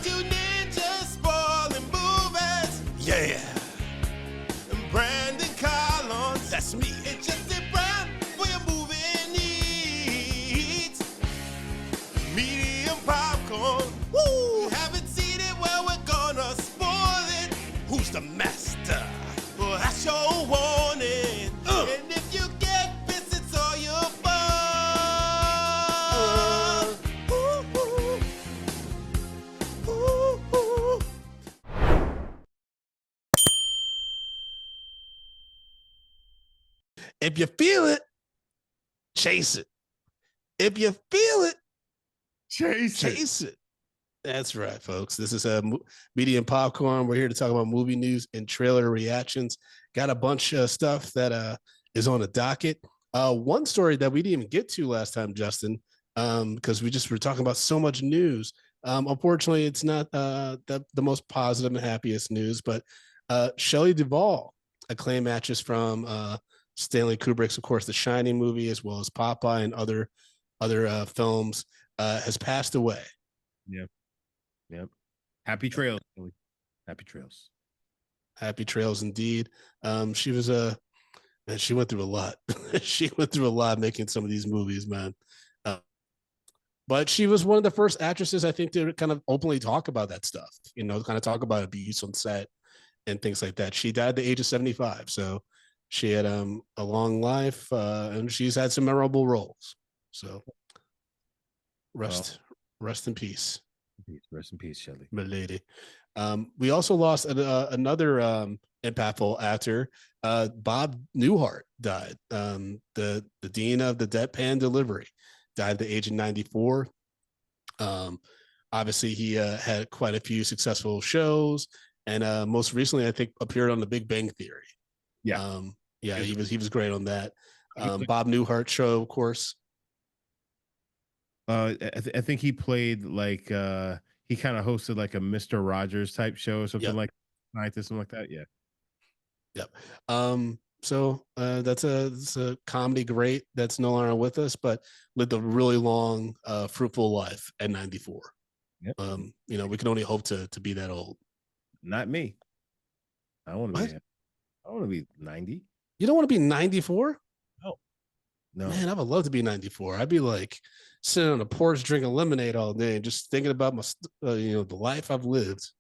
two ninjas spoiling movies. Yeah, And Brandon Collins. that's me. It's just a brand for your movie needs. Medium popcorn. Woo! You haven't seen it, well, we're gonna spoil it. Who's the master? Well, that's your warning. Uh. And if you get pissed, it's all your fault. Ooh, ooh. Ooh, ooh. If you feel it, chase it. If you feel it, chase it. That's right, folks. This is a Media and Popcorn. We're here to talk about movie news and trailer reactions. Got a bunch of stuff that is on the docket. One story that we didn't even get to last time, Justin, because we just were talking about so much news. Unfortunately, it's not the most positive and happiest news, but Shelley Duvall, acclaimed actress from Stanley Kubrick's, of course, The Shining movie, as well as Popeye and other films, has passed away. Yep. Happy trails. Happy trails. Happy trails indeed. She was man, she went through a lot. She went through a lot making some of these movies, man. But she was one of the first actresses, I think, to kind of openly talk about that stuff, kind of talk about abuse on set and things like that. She died at the age of 75. So she had a long life, and she's had some memorable roles. So rest in peace. Rest in peace, Shelley. My lady. We also lost another impactful actor. Bob Newhart died. The dean of the Deadpan Delivery died at the age of 94. Obviously, he had quite a few successful shows, and most recently, I think, appeared on The Big Bang Theory. Yeah, he was great on that. Bob Newhart show, of course. I think he played like he kind of hosted like a Mr. Rogers type show or something like scientist, something like that. Yeah. Yep. So that's a comedy great that's no longer with us, but lived a really long, fruitful life at 94. Yep. We can only hope to be that old. Not me. I want to be. I want to be 90. You don't want to be 94? No. Man, I would love to be 94. I'd be like sitting on a porch drinking lemonade all day and just thinking about my, the life I've lived.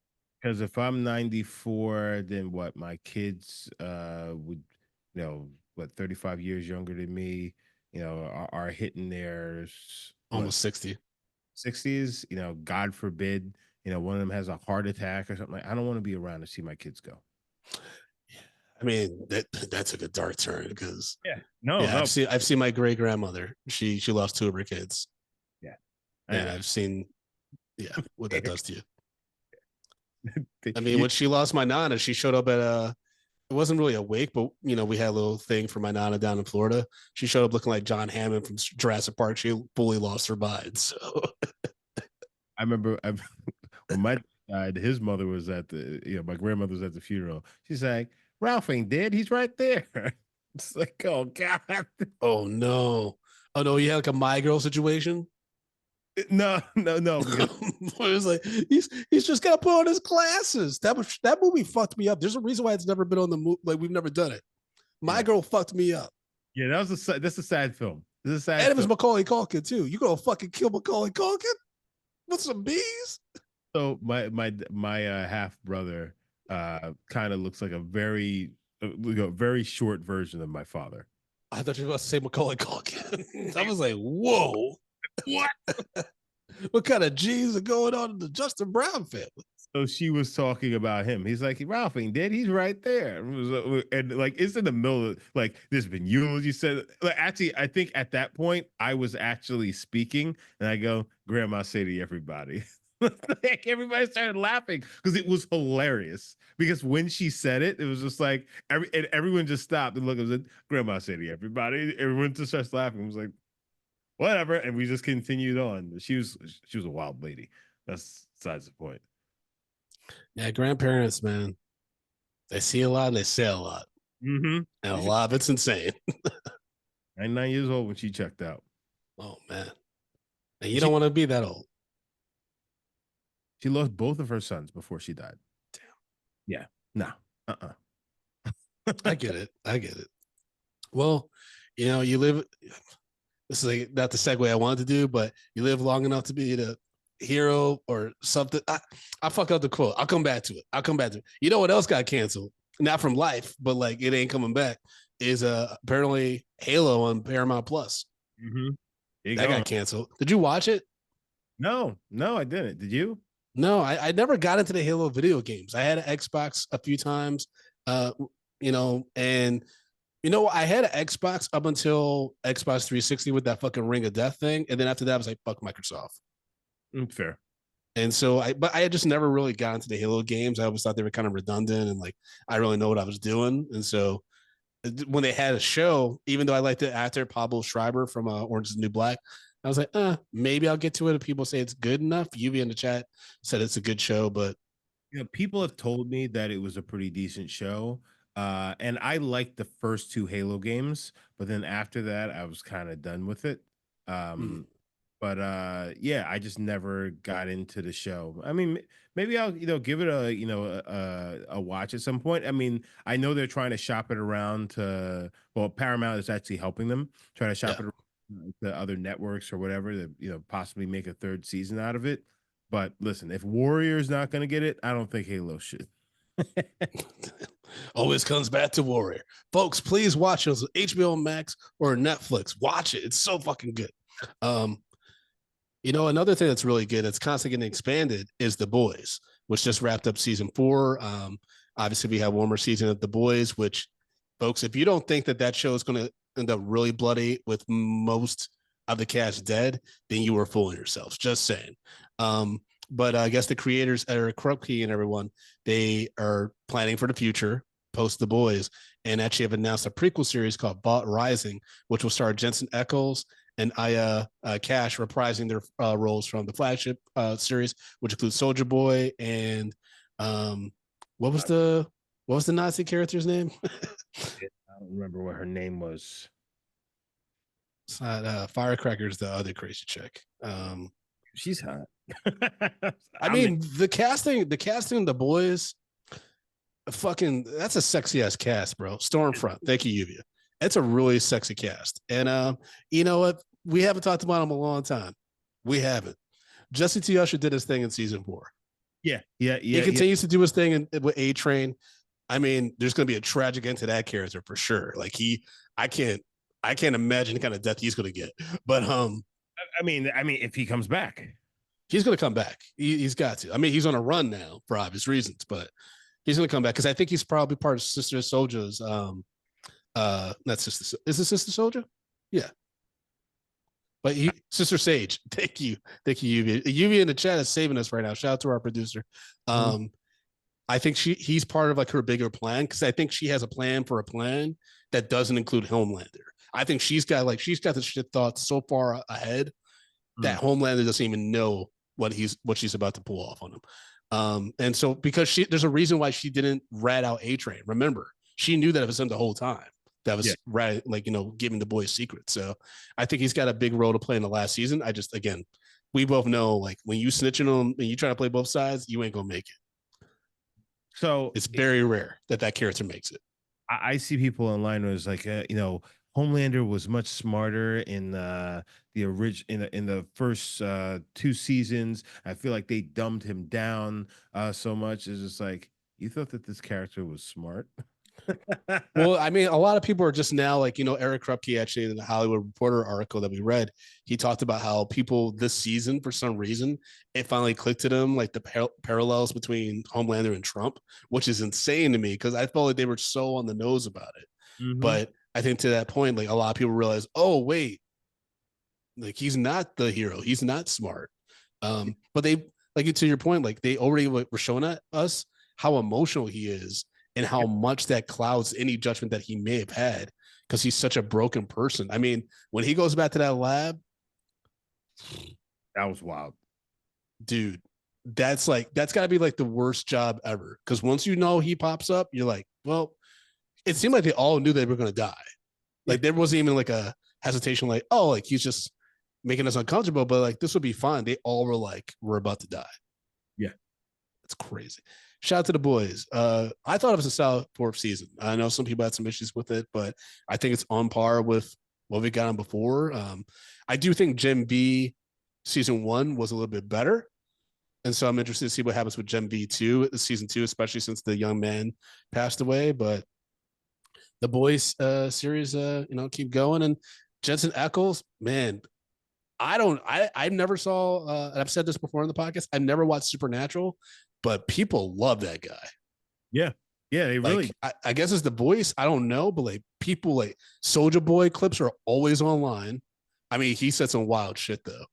Because if I'm 94, then what? My kids would, 35 years younger than me, are hitting their Almost 60. 60s. God forbid, one of them has a heart attack or something. I don't want to be around to see my kids go. I mean, that took a dark turn because no. I've seen my great grandmother. She lost 2 of her kids. Yeah, and I've seen what that does to you. I mean, when she lost my nana, she showed up at it wasn't really a wake, but we had a little thing for my nana down in Florida. She showed up looking like John Hammond from Jurassic Park. She fully lost her mind. So I remember when my died, his mother was at my grandmother was at the funeral. She's like, Ralph ain't dead. He's right there. It's like, oh God. Oh no. You had like a My Girl situation? No. It was like he's just got to put on his glasses. That movie fucked me up. There's a reason why it's never been on the movie. Like, we've never done it. My Girl fucked me up. Yeah, that's a sad film. This is a sad and it was Macaulay Culkin too. You gonna fucking kill Macaulay Culkin with some bees? So my half brother kind of looks like a very short version of my father. I thought you were about to say Macaulay Culkin. I was like, whoa. What? What kind of G's are going on in the Justin Brown family? So she was talking about him. He's like, Ralph ain't dead. He's right there. And like, it's in the middle of like, there's been eulogy said. Like, actually, I think at that point I was actually speaking, and I go, Grandma, say to everybody. Like, everybody started laughing because it was hilarious. Because when she said it, it was just like everyone just stopped and looked and said, Grandma, say to everybody. Everyone just starts laughing. It was like, whatever, and we just continued on. She was a wild lady. That's besides the point. Yeah, grandparents, man, they see a lot and they say a lot, and a lot of it's insane. 99 years old when she checked out. Oh man, and you don't want to be that old. She lost both of her sons before she died. Damn. Yeah. No. I get it. I get it. Well, you live. This is like not the segue I wanted to do, but you live long enough to be the hero or something. I fuck up the quote. I'll come back to it. You know what else got canceled? Not from life, but like it ain't coming back. Is apparently Halo on Paramount Plus. Mm-hmm. That got canceled. Did you watch it? No, I didn't. Did you? No, I never got into the Halo video games. I had an Xbox a few times, and I had an Xbox up until Xbox 360 with that fucking Ring of Death thing, and then after that, I was like, "Fuck Microsoft." Fair. And so but I had just never really got into the Halo games. I always thought they were kind of redundant, and like I really know what I was doing. And so when they had a show, even though I liked the actor Pablo Schreiber from Orange is the New Black, I was like, maybe I'll get to it if people say it's good enough. Lluvia in the chat said it's a good show, but people have told me that it was a pretty decent show. And I liked the first two Halo games, but then after that, I was kind of done with it. But yeah, I just never got into the show. I mean, maybe I'll give it a watch at some point. I mean, I know they're trying to shop it around to Paramount is actually helping them try to shop it around to other networks or whatever to possibly make a third season out of it. But listen, if Warrior's not going to get it, I don't think Halo should. Always comes back to Warrior. Folks, please watch us on HBO Max or Netflix. Watch it. It's so fucking good. Another thing that's really good, that's constantly getting expanded, is The Boys, which just wrapped up season 4. Obviously, we have one more season of The Boys, which, folks, if you don't think that show is going to end up really bloody with most of the cast dead, then you are fooling yourselves. Just saying. But I guess the creators, Eric Kripke and everyone, they are planning for the future post The Boys, and actually have announced a prequel series called Bot Rising, which will star Jensen Ackles and Aya Cash reprising their roles from the flagship series, which includes Soldier Boy and what was the Nazi character's name? I don't remember what her name was. It's not Firecracker's the other crazy chick. She's hot. I mean, the casting of The Boys, that's a sexy ass cast, bro. Stormfront, thank you, Lluvia. It's a really sexy cast, and you know what? We haven't talked about him a long time. We haven't. Jesse T. Usher did his thing in season 4. Yeah. He continues to do his thing with A Train. I mean, there's going to be a tragic end to that character for sure. Like I can't imagine the kind of death he's going to get. But I mean, if he comes back, he's going to come back. He's got to. I mean, he's on a run now for obvious reasons, but he's going to come back because I think he's probably part of Sister Soldier's. Not Sister. Is it Sister Soldier? Yeah. But Sister Sage, thank you, Lluvia. Lluvia in the chat is saving us right now. Shout out to our producer. I think he's part of like her bigger plan, because I think she has a plan for a plan that doesn't include Homelander. I think she's got the shit thoughts so far ahead that Homelander doesn't even know what she's about to pull off on him. And so because there's a reason why she didn't rat out A Train. Remember, she knew that it was him the whole time. That was giving the boys secrets. So I think he's got a big role to play in the last season. Again, we both know, like, when you snitching on and you try to play both sides, you ain't gonna make it. So it's very rare that character makes it. I see people online who's like, Homelander was much smarter in the in the first 2 seasons. I feel like they dumbed him down so much. It's just like, you thought that this character was smart. Well, I mean, a lot of people are just now like, Eric Kripke, actually, in the Hollywood Reporter article that we read, he talked about how people this season, for some reason, it finally clicked to them, like the parallels between Homelander and Trump, which is insane to me because I felt like they were so on the nose about it. But I think to that point, like, a lot of people realize, oh, wait, like, he's not the hero. He's not smart. But they, like, to your point, like, they already were showing us how emotional he is and how much that clouds any judgment that he may have had, because he's such a broken person. I mean, when he goes back to that lab, that was wild, dude. That's got to be like the worst job ever, because once he pops up, you're like, well, it seemed like they all knew they were going to die. Like, there wasn't even like a hesitation, like, oh, like, he's just making us uncomfortable, but like, this would be fine. They all were like, we're about to die. Yeah. It's crazy. Shout out to the boys. I thought it was a solid fourth season. I know some people had some issues with it, but I think it's on par with what we got on before. I do think Gen B season 1 was a little bit better. And so I'm interested to see what happens with Gen B 2, season 2, especially since the young man passed away. But the boys series, keep going. And Jensen Ackles, man, I never saw, and I've said this before on the podcast, I've never watched Supernatural, but people love that guy. Yeah. Yeah, they really. I guess it's the voice. I don't know, but like people like Soldier Boy clips are always online. I mean, he said some wild shit though.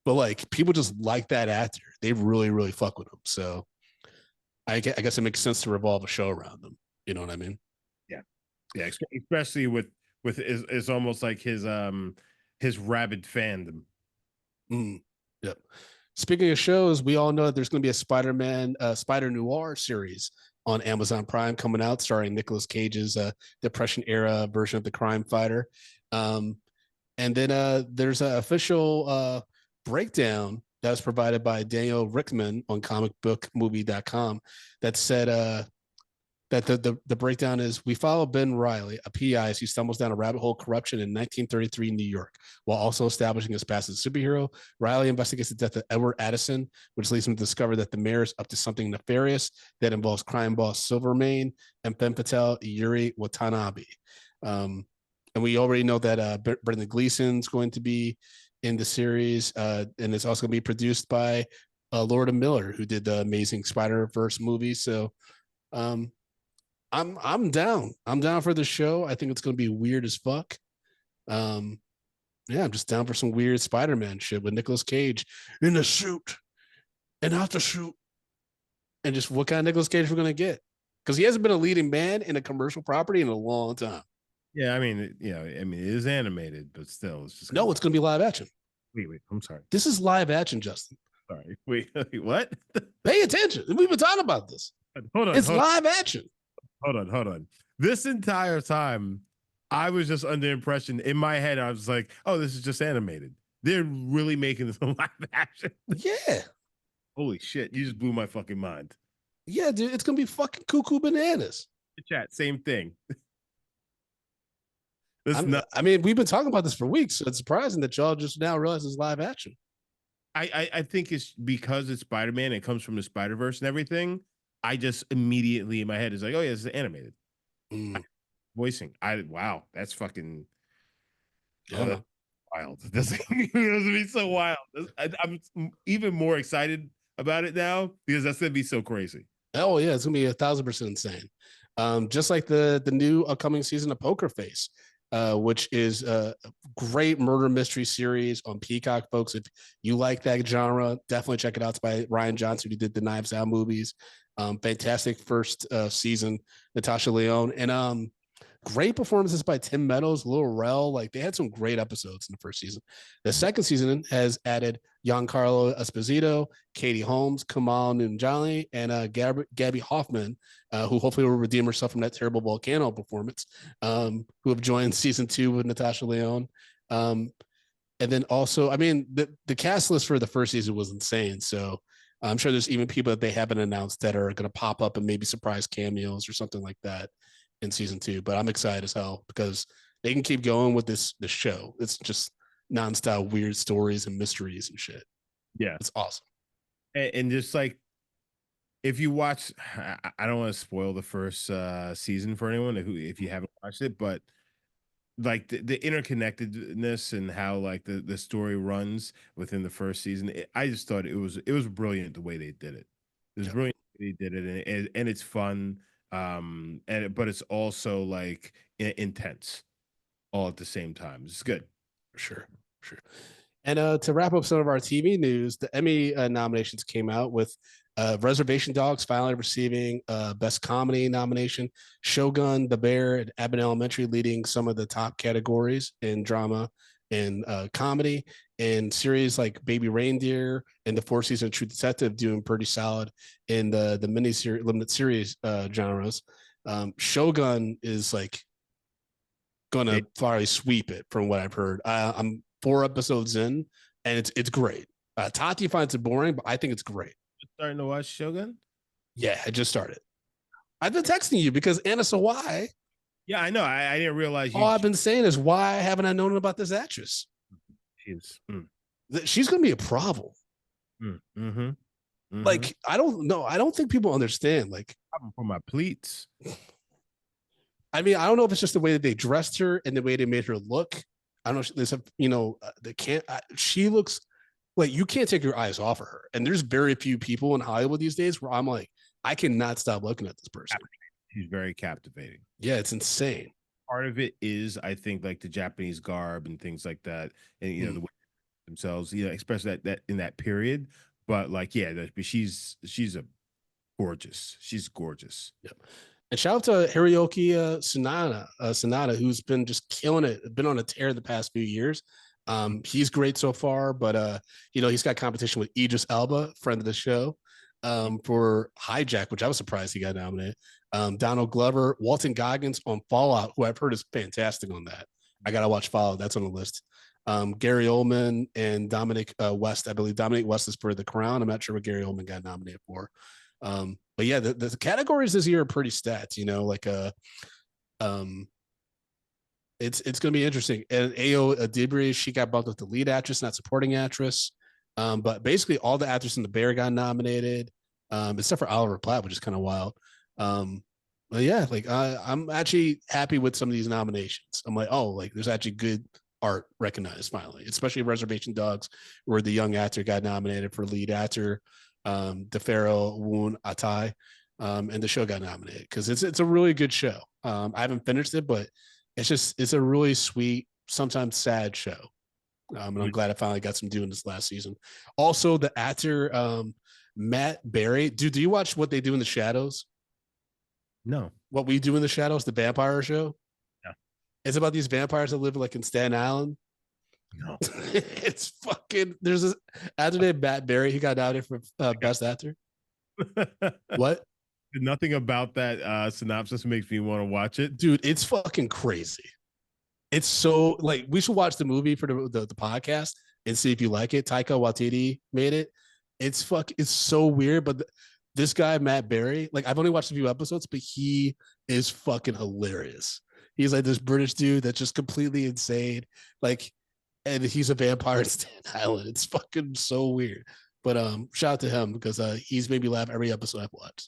But like people just like that actor. They really, really fuck with him. So I guess it makes sense to revolve a show around them. You know what I mean? Yeah. Yeah. Especially with it's almost like his rabid fandom. Yep. Speaking of shows, we all know that there's going to be a Spider-Man, Spider Noir series on Amazon Prime coming out, starring Nicolas Cage's Depression era version of the crime fighter. And then there's an official breakdown that was provided by Daniel Rickman on comicbookmovie.com that said that the breakdown is: we follow Ben Riley, a PI, as he stumbles down a rabbit hole of corruption in 1933 New York, while also establishing his past as a superhero. Riley investigates the death of Edward Addison, which leads him to discover that the mayor is up to something nefarious that involves crime boss Silvermane and pen patel Yuri Watanabe. And we already know that Brendan Gleeson's going to be in the series, and it's also going to be produced by Lorda Miller, who did the Amazing Spider-Verse movie. So I'm down. I'm down for the show. I think it's going to be weird as fuck. Yeah, I'm just down for some weird Spider-Man shit with Nicolas Cage in the suit and out the suit, and just what kind of Nicolas Cage we're going to get, because he hasn't been a leading man in a commercial property in a long time. Yeah, I mean, it is animated, but still, it's just no, it's going to be live action. Wait, I'm sorry. This is live action, Justin. Sorry. Wait, what? Pay attention. We've been talking about this. Hold on. It's live action. Hold on. This entire time, I was just under the impression in my head, I was like, oh, this is just animated. They're really making this a live action. Yeah. Holy shit. You just blew my fucking mind. Yeah, dude. It's going to be fucking cuckoo bananas. The chat, same thing. I mean, we've been talking about this for weeks, so it's surprising that y'all just now realize it's live action. I think it's because it's Spider-Man, it comes from the Spider-Verse and everything. I just immediately in my head is like, oh yeah, this is animated. Voicing. Wow, that's fucking wild. That's gonna be so wild. I'm even more excited about it now because that's gonna be so crazy. Oh yeah, it's gonna be 1,000% insane. Just like the new upcoming season of Poker Face, which is a great murder mystery series on Peacock, folks. If you like that genre, definitely check it out. It's by Ryan Johnson, who did the Knives Out movies. Fantastic first season, Natasha Lyonne, and great performances by Tim Meadows, Lil Rel. Like, they had some great episodes in the first season. The second season has added Giancarlo Esposito, Katie Holmes, Kamal Nanjiani, and Gabby Hoffman, who hopefully will redeem herself from that terrible Volcano performance, who have joined season 2 with Natasha Lyonne. And then also, I mean, the cast list for the first season was insane. So I'm sure there's even people that they haven't announced that are going to pop up and maybe surprise cameos or something like that in season 2. But I'm excited as hell because they can keep going with this show. It's just nonstop weird stories and mysteries and shit. Yeah, it's awesome. And just like, if you watch, I don't want to spoil the first season for anyone if you haven't watched it, but like the interconnectedness and how like the story runs within the first season, I just thought it was brilliant the way they did it. It was brilliant the way they did it, and it's fun, but it's also like intense all at the same time. It's good. For sure. And to wrap up some of our TV news, the Emmy nominations came out with Reservation Dogs finally receiving Best Comedy nomination, Shogun, The Bear, and Abbott Elementary leading some of the top categories in drama and comedy, and series like Baby Reindeer and the 4th season of True Detective doing pretty solid in the mini-series, limited series genres. Shogun is like gonna probably sweep it from what I've heard. I'm 4 episodes in, and it's great. Tati finds it boring, but I think it's great. Starting to watch Shogun? Yeah, I just started. I've been texting you because Anna Sawai. Yeah, I know. I didn't realize you. All I've been saying is, why haven't I known about this actress? She's going to be a problem. Like, I don't know. I don't think people understand. Like, for my pleats. I mean, I don't know if it's just the way that they dressed her and the way they made her look. I don't know. There's a, they can't. She looks like you can't take your eyes off of her. And there's very few people in Hollywood these days where I'm like, I cannot stop looking at this person. She's very captivating. Yeah, it's insane. Part of it is, I think, like the Japanese garb and things like that, and the way themselves, especially that in that period. But like, yeah, she's a gorgeous. She's gorgeous. Yep. And shout out to Hiroyuki Sanada, who's been just killing it. Been on a tear the past few years. He's great so far, but he's got competition with Idris Elba, friend of the show, for Hijack, which I was surprised he got nominated. Donald Glover, Walton Goggins on Fallout, who I've heard is fantastic on that. I gotta watch Fallout. That's on the list. Gary Oldman and Dominic West. I believe Dominic West is for The Crown. I'm not sure what Gary Oldman got nominated for. But yeah, the categories this year are pretty stats, it's going to be interesting. And Ayo Adibri, she got bumped up to lead actress, not supporting actress. But basically all the actors in The Bear got nominated, except for Oliver Platt, which is kind of wild. But yeah, like I'm actually happy with some of these nominations. I'm like, oh, like there's actually good art recognized finally, especially Reservation Dogs, where the young actor got nominated for lead actor. DeFaro Woon Atai, and the show got nominated because it's a really good show. I haven't finished it, but it's a really sweet, sometimes sad show. And I'm glad I finally got some doing this last season. Also, the actor Matt Berry. Dude, do you watch What They Do in the Shadows? No. What We Do in the Shadows, the vampire show? Yeah. It's about these vampires that live like in Staten Island. No. It's fucking. There's this actor named Matt Berry. He got nominated for Best Actor. What? Nothing about that synopsis makes me want to watch it, dude. It's fucking crazy. It's so like we should watch the movie for the podcast and see if you like it. Taika Waititi made it. It's so weird, but this guy Matt Berry, like I've only watched a few episodes, but he is fucking hilarious. He's like this British dude that's just completely insane. Like. And he's a vampire in Staten Island. It's fucking so weird. But shout out to him because he's made me laugh every episode I've watched.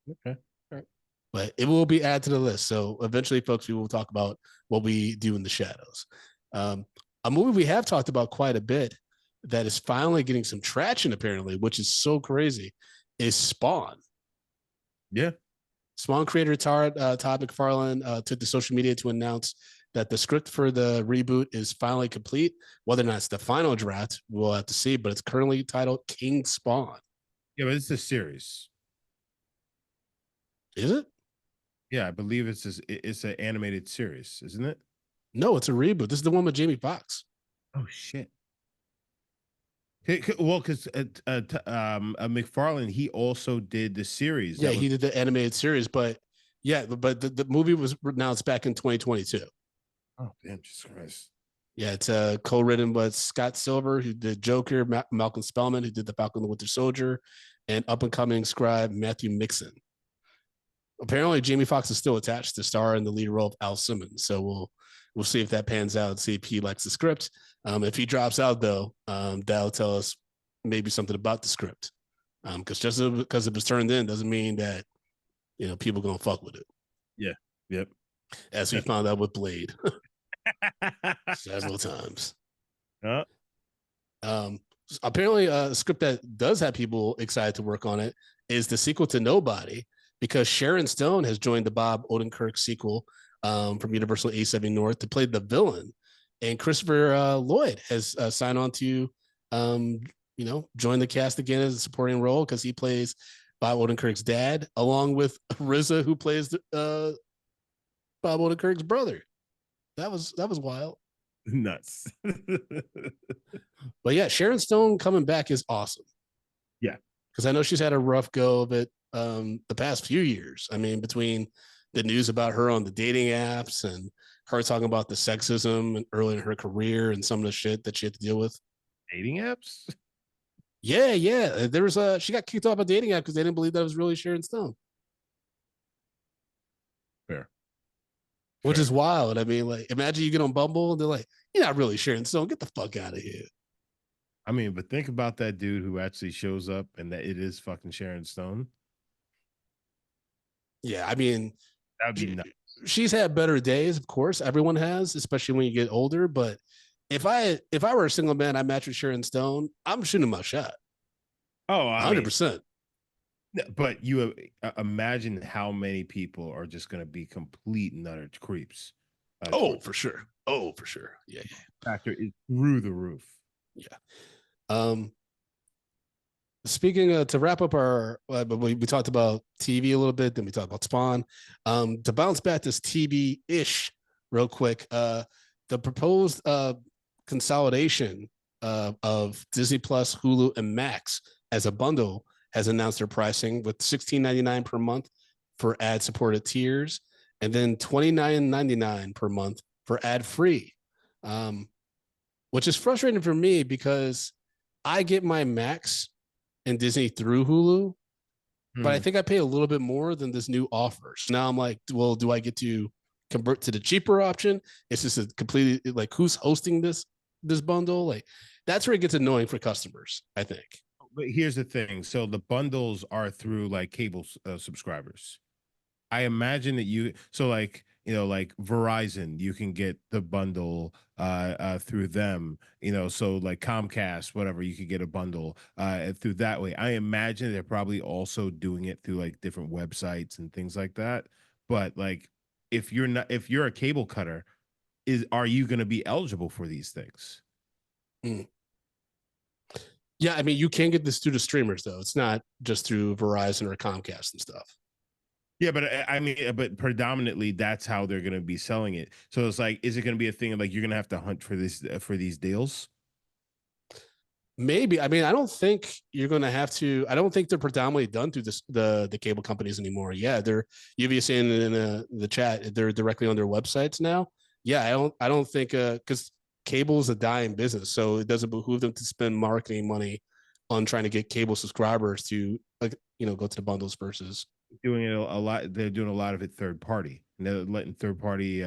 Okay. All right. But it will be added to the list. So eventually, folks, we will talk about what we do in the shadows. A movie we have talked about quite a bit that is finally getting some traction, apparently, which is so crazy, is Spawn. Yeah. Spawn creator Todd McFarlane took to social media to announce that the script for the reboot is finally complete. Whether or not it's the final draft, we'll have to see, but it's currently titled King Spawn. Yeah, but it's a series. Is it? Yeah, I believe it's an animated series, isn't it? No, it's a reboot. This is the one with Jamie Foxx. Oh, shit. Well, because McFarlane, he also did the series. Yeah, he did the animated series, but the movie was announced back in 2022. Oh, damn, Jesus Christ. Yeah, it's co-written by Scott Silver, who did Joker, Malcolm Spellman, who did The Falcon and the Winter Soldier, and up-and-coming scribe Matthew Mixon. Apparently, Jamie Foxx is still attached to star in the lead role of Al Simmons, so we'll see if that pans out, see if he likes the script. If he drops out, though, that'll tell us maybe something about the script. Because just because it was turned in doesn't mean that people gonna fuck with it. Yeah. Yep. As we found out with Blade several times. Apparently, a script that does have people excited to work on it is the sequel to Nobody, because Sharon Stone has joined the Bob Odenkirk sequel from Universal A7 North to play the villain, and Christopher Lloyd has signed on to join the cast again as a supporting role because he plays Bob Odenkirk's dad, along with RZA, who plays Bob Odenkirk's brother. That was wild. Nuts. But yeah, Sharon Stone coming back is awesome. Yeah. Because I know she's had a rough go of it the past few years. I mean, between the news about her on the dating apps and her talking about the sexism early in her career and some of the shit that she had to deal with. Dating apps? Yeah. There was she got kicked off a dating app because they didn't believe that it was really Sharon Stone. Fair. Which is wild. I mean, like, imagine you get on Bumble and they're like, "You're not really Sharon Stone. Get the fuck out of here." I mean, but think about that dude who actually shows up and that it is fucking Sharon Stone. Yeah, I mean, That'd be nuts. she's had better days, of course. Everyone has, especially when you get older. But if I were a single man, I match with Sharon Stone, I'm shooting my shot. Oh, I 100%. But you imagine how many people are just going to be complete and utter creeps. For sure. For sure. Yeah. Factor is through the roof. Yeah. Speaking to wrap up our, we talked about TV a little bit, then we talked about Spawn. To bounce back this TV ish real quick, the proposed consolidation of Disney Plus, Hulu, and Max as a bundle has announced their pricing with $16.99 per month for ad supported tiers, and then $29.99 per month for ad free, which is frustrating for me because I get my Max and Disney through Hulu, but I think I pay a little bit more than this new offer. So now I'm like, well, do I get to convert to the cheaper option? It's just a completely like who's hosting this bundle? Like that's where it gets annoying for customers, I think. But here's the thing. So the bundles are through like cable subscribers. I imagine that like like Verizon, you can get the bundle through them, so like Comcast, whatever, you could get a bundle through that way. I imagine they're probably also doing it through like different websites and things like that. But like if you're a cable cutter, are you going to be eligible for these things? Yeah, I mean, you can get this through the streamers though. It's not just through Verizon or Comcast and stuff. Yeah, but I mean, but predominantly that's how they're going to be selling it. So it's like, is it going to be a thing of like you're going to have to hunt for these deals? Maybe. I mean, I don't think you're going to have to. I don't think they're predominantly done through the cable companies anymore. Yeah, they're Lluvia saying in the chat they're directly on their websites now. Yeah, I don't think because cable is a dying business, so it doesn't behoove them to spend marketing money on trying to get cable subscribers to go to the bundles versus doing it a lot. They're doing a lot of it third party, and they're letting third party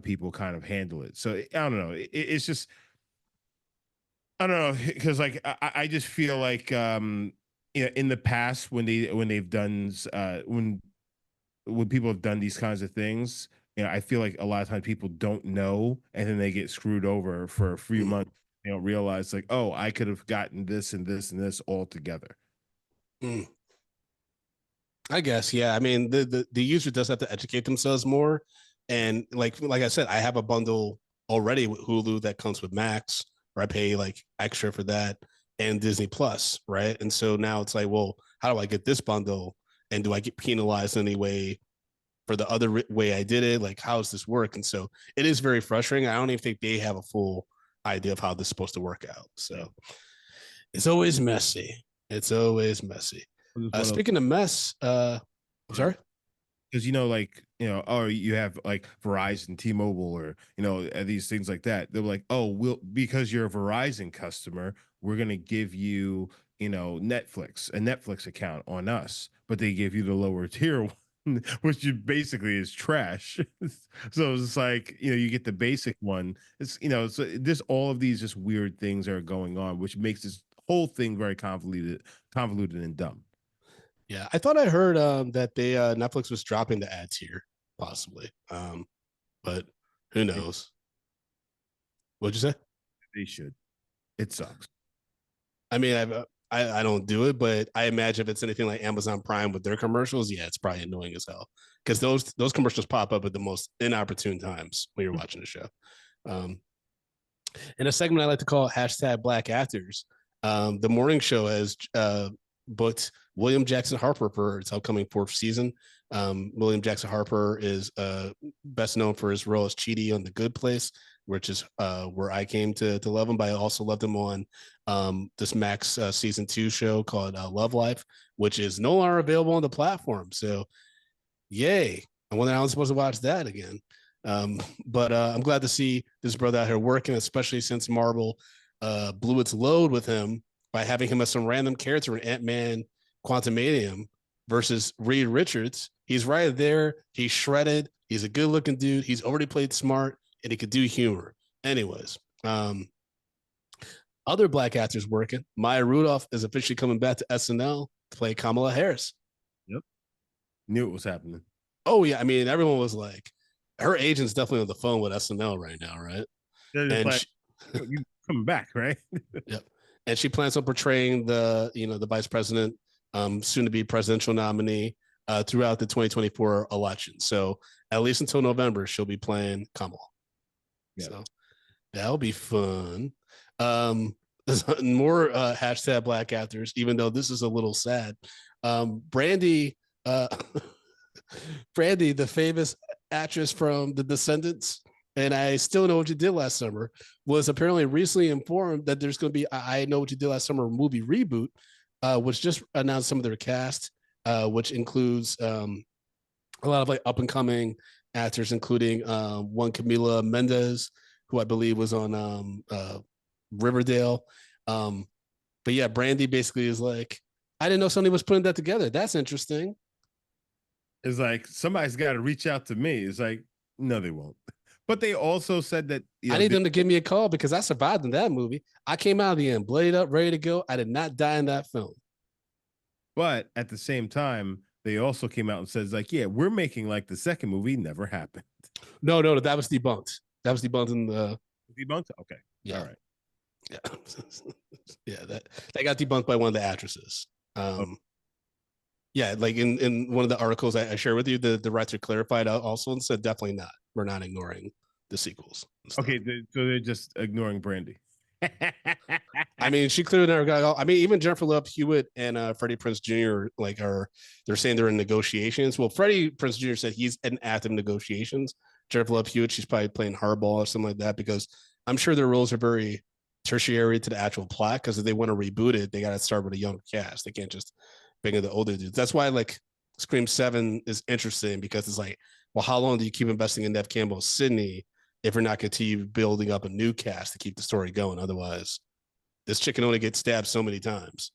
people kind of handle it. So I don't know. It's just I don't know because like I just feel like in the past when they've done when people have done these kinds of things, I feel like a lot of times people don't know, and then they get screwed over for a few months. They don't realize like, oh, I could have gotten this and this and this all together. I guess, yeah. I mean, the user does have to educate themselves more, and like I said, I have a bundle already with Hulu that comes with Max, where I pay like extra for that, and Disney Plus, right? And so now it's like, well, how do I get this bundle, and do I get penalized in any way for the other way I did it? Like, how does this work? And so it is very frustrating. I don't even think they have a full idea of how this is supposed to work out. So it's always messy. It's always messy. Speaking of mess, I'm sorry. Because or you have like Verizon, T-Mobile, or these things like that. They're like, oh, because you're a Verizon customer, we're gonna give you a Netflix account on us, but they give you the lower tier one, which basically is trash. So it's like you get the basic one. It's so this all of these just weird things are going on, which makes this whole thing very convoluted and dumb. Yeah, I thought I heard that they Netflix was dropping the ads here, possibly. But who knows? What'd you say? They should. It sucks. I mean, I don't do it, but I imagine if it's anything like Amazon Prime with their commercials, yeah, it's probably annoying as hell because those commercials pop up at the most inopportune times when you're watching the show. In a segment I like to call hashtag Black Actors, the morning show has booked William Jackson Harper for its upcoming fourth season. William Jackson Harper is best known for his role as Chidi on The Good Place, which is where I came to love him, but I also loved him on this Max season 2 show called Love Life, which is no longer available on the platform. So yay. I wonder how I'm supposed to watch that again. But I'm glad to see this brother out here working, especially since Marvel blew its load with him by having him as some random character in Ant-Man Quantumanium versus Reed Richards. He's right there. He's shredded. He's a good looking dude. He's already played smart and he could do humor. Anyways, other black actors working. Maya Rudolph is officially coming back to SNL to play Kamala Harris. Yep. Knew it was happening. Oh, yeah. I mean, everyone was like, her agent's definitely on the phone with SNL right now, right? And like, you coming back, right? Yep. And she plans on portraying the vice president, soon to be presidential nominee throughout the 2024 election. So at least until November, she'll be playing Kamala. Yep. So that'll be fun. More hashtag black actors, even though this is a little sad. Brandy, Brandy, the famous actress from The Descendants, and I Still Know What You Did Last Summer, was apparently recently informed that there's going to be I Know What You Did Last Summer movie reboot, which just announced some of their cast, which includes a lot of like up and coming actors, including one Camila Mendes, who I believe was on Riverdale. But yeah, Brandy basically is like, I didn't know somebody was putting that together. That's interesting. It's like, somebody's got to reach out to me. It's like, no, they won't. But they also said that I need them to give me a call because I survived in that movie. I came out of the end, blooded up, ready to go. I did not die in that film. But at the same time, they also came out and says, like, yeah, we're making like the second movie never happened. No, that was debunked. That was debunked in the debunked. Okay. Yeah. All right. Yeah. Yeah. That got debunked by one of the actresses. Yeah, like in one of the articles I shared with you, the director clarified also and said definitely not. We're not ignoring the sequels. Okay, so they're just ignoring Brandy. I mean, she clearly never got. I mean, even Jennifer Love Hewitt and Freddie Prinze Jr. They're saying they're in negotiations. Well, Freddie Prinze Jr. said he's in active negotiations. Jennifer Love Hewitt, she's probably playing hardball or something like that because I'm sure their roles are very tertiary to the actual plot. Because if they want to reboot it, they got to start with a younger cast. They can't just bring in the older dudes. That's why like Scream 7 is interesting because it's like, well, how long do you keep investing in Nev Campbell, Sydney, if you're not continue building up a new cast to keep the story going? Otherwise, this chick can only get stabbed so many times.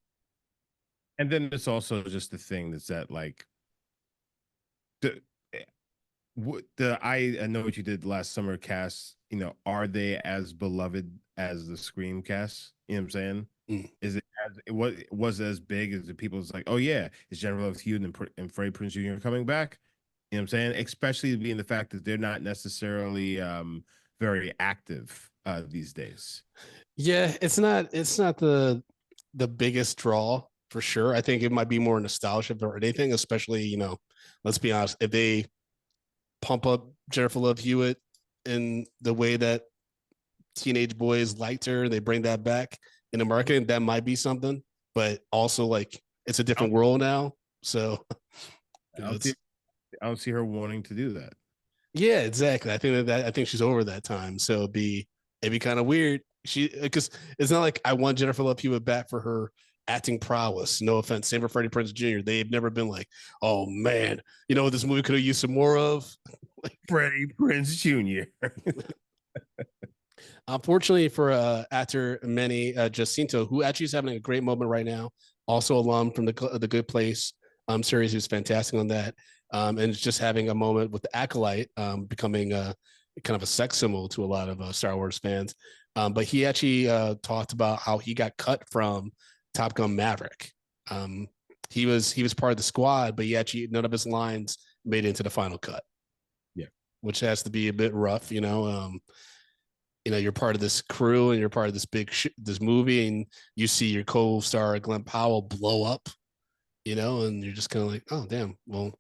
And then it's also just the thing that's that like the I Know What You Did Last Summer cast, you know, are they as beloved as the Scream cast? You know what I'm saying? Is it was as big as the people's like, oh yeah, is Jennifer Love Hewitt and Freddie Prinze Jr. coming back? You know what I'm saying? Especially being the fact that they're not necessarily very active these days. Yeah, it's not the biggest draw for sure. I think it might be more nostalgia or anything, especially, you know, let's be honest, if they pump up Jennifer Love Hewitt in the way that teenage boys liked her, they bring that back in the market, that might be something. But also, like, it's a different world now, so you know, I don't see her wanting to do that. Yeah, exactly. I think she's over that time. So it'd be kind of weird. Because it's not like I want Jennifer Love Hewitt back for her acting prowess. No offense, same for Freddie Prinze Jr. They've never been like, oh man, you know what this movie could have used some more of? Like Freddie Prinze Jr. Unfortunately for actor Manny Jacinto, who actually is having a great moment right now, also alum from the Good Place series, who's fantastic on that, and just having a moment with the Acolyte, becoming kind of a sex symbol to a lot of Star Wars fans. But he actually talked about how he got cut from Top Gun Maverick. He was part of the squad, but he actually none of his lines made it into the final cut. Yeah, which has to be a bit rough, you know. You know, you're part of this crew and you're part of this this movie, and you see your co-star Glenn Powell blow up, you know, and you're just kind of like, oh damn. Well,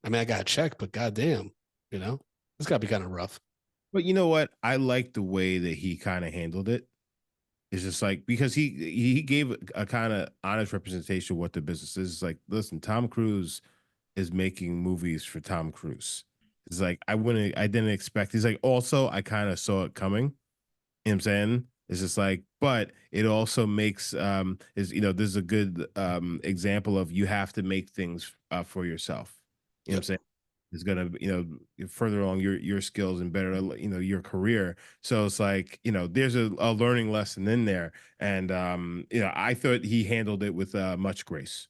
I mean, I got a check, but goddamn, you know, it's got to be kind of rough. But you know what? I like the way that he kind of handled it. It's just like, because he gave a kind of honest representation of what the business is. It's like, listen, Tom Cruise is making movies for Tom Cruise. It's like, I didn't expect. He's like, also, I kind of saw it coming. You know what I'm saying? It's just like, but it also makes is, you know, this is a good example of you have to make things for yourself. You know what I'm saying? is gonna, further along your skills and better, your career. So it's like, there's a learning lesson in there. And I thought he handled it with much grace.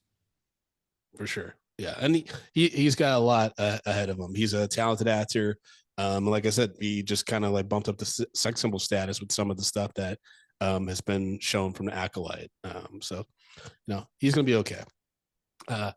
For sure. Yeah, and he's got a lot ahead of him. He's a talented actor. Like I said, he just kind of like bumped up the sex symbol status with some of the stuff that has been shown from the Acolyte. So, he's gonna be okay. Uh,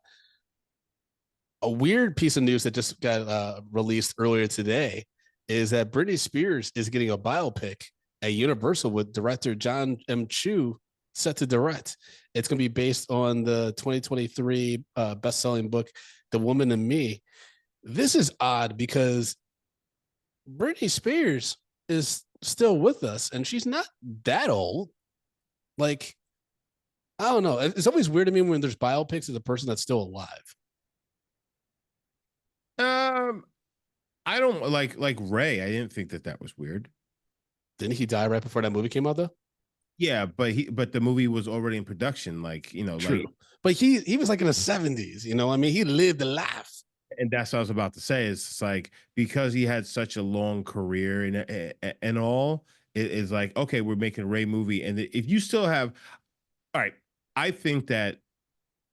a weird piece of news that just got released earlier today is that Britney Spears is getting a biopic at Universal with director John M. Chu set to direct. It's going to be based on the 2023 best-selling book, The Woman in Me. This is odd because Britney Spears is still with us, and she's not that old. Like, I don't know. It's always weird to me when there's biopics of the person that's still alive. Um, I don't like Ray. I didn't think that was weird. Didn't he die right before that movie came out though? Yeah, but the movie was already in production. True. But he was like in the 70s, I mean, he lived a life. And that's what I was about to say. It's like, because he had such a long career and all, it is like, okay, we're making a Ray movie. And if you still have, all right, I think that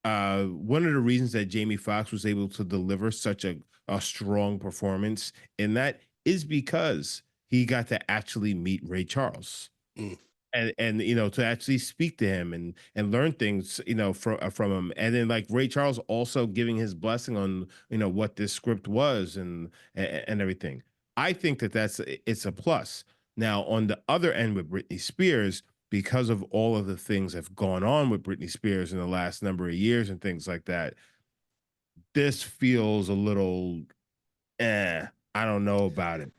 one of the reasons that Jamie Foxx was able to deliver such a strong performance in that is because he got to actually meet Ray Charles. Mm. And to actually speak to him and learn things from him, and then like Ray Charles also giving his blessing on what this script was and everything. I think that it's a plus. Now on the other end with Britney Spears, because of all of the things that have gone on with Britney Spears in the last number of years and things like that, this feels a little I don't know about it.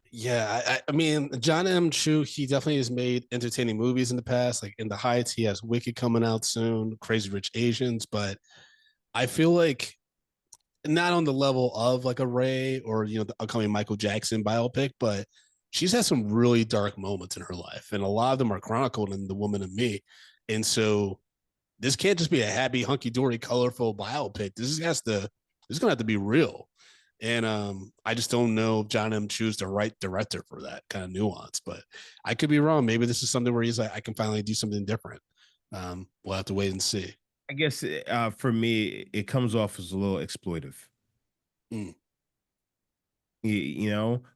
Yeah, I mean, John M. Chu, he definitely has made entertaining movies in the past. Like in the Heights, he has Wicked coming out soon, Crazy Rich Asians. But I feel like not on the level of like a Ray or the upcoming Michael Jackson biopic, but she's had some really dark moments in her life, and a lot of them are chronicled in The Woman in Me. And so this can't just be a happy, hunky dory, colorful biopic. This is gonna have to be real. And I just don't know if John M. Chu's the right director for that kind of nuance. But I could be wrong. Maybe this is something where he's like, I can finally do something different. We'll have to wait and see. I guess for me, it comes off as a little exploitive. Mm.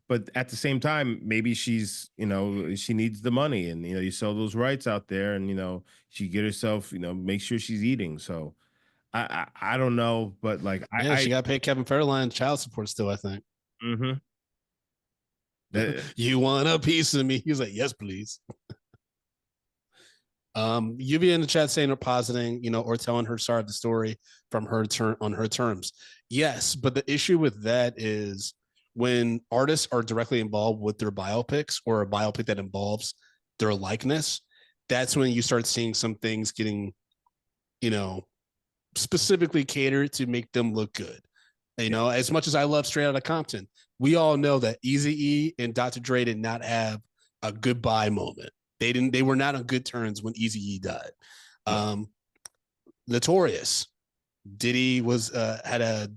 But at the same time, maybe she's, she needs the money, and you sell those rights out there, and she get herself, make sure she's eating. So I don't know, but like yeah, she got paid Kevin Fairline child support still, I think. Mm-hmm. You want a piece of me? He was like, yes, please. Lluvia in the chat saying or positing, or telling her side of the story from her turn on her terms. Yes, but the issue with that is when artists are directly involved with their biopics or a biopic that involves their likeness, that's when you start seeing some things getting, specifically catered to make them look good. As much as I love Straight Outta Compton, we all know that Eazy-E and Dr. Dre did not have a goodbye moment. They were not on good terms when Eazy-E died. Notorious. Diddy was had a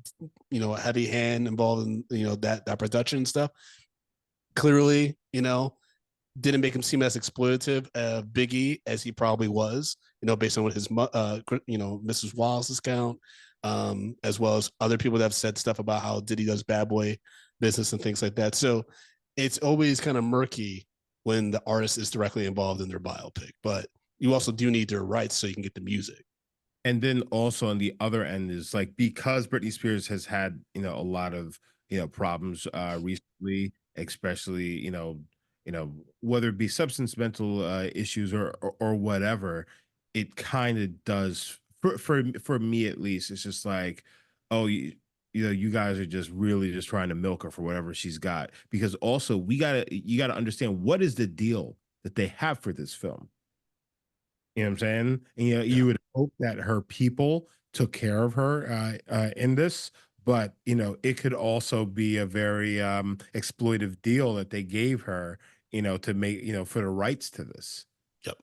heavy hand involved in that production stuff. Clearly, didn't make him seem as exploitative Biggie as he probably was, based on what his Mrs. Wallace's count, as well as other people that have said stuff about how Diddy does bad boy business and things like that. So it's always kind of murky when the artist is directly involved in their biopic, but you also do need their rights so you can get the music. And then also on the other end is like, because Britney Spears has had, a lot of, problems recently, especially, whether it be substance mental issues or whatever, it kind of does for me at least. It's just like, oh, you guys are just really just trying to milk her for whatever she's got. Because also you gotta understand, what is the deal that they have for this film. You know what I'm saying? And, you would hope that her people took care of her in this, but it could also be a very exploitive deal that they gave her, to make, for the rights to this. Yep.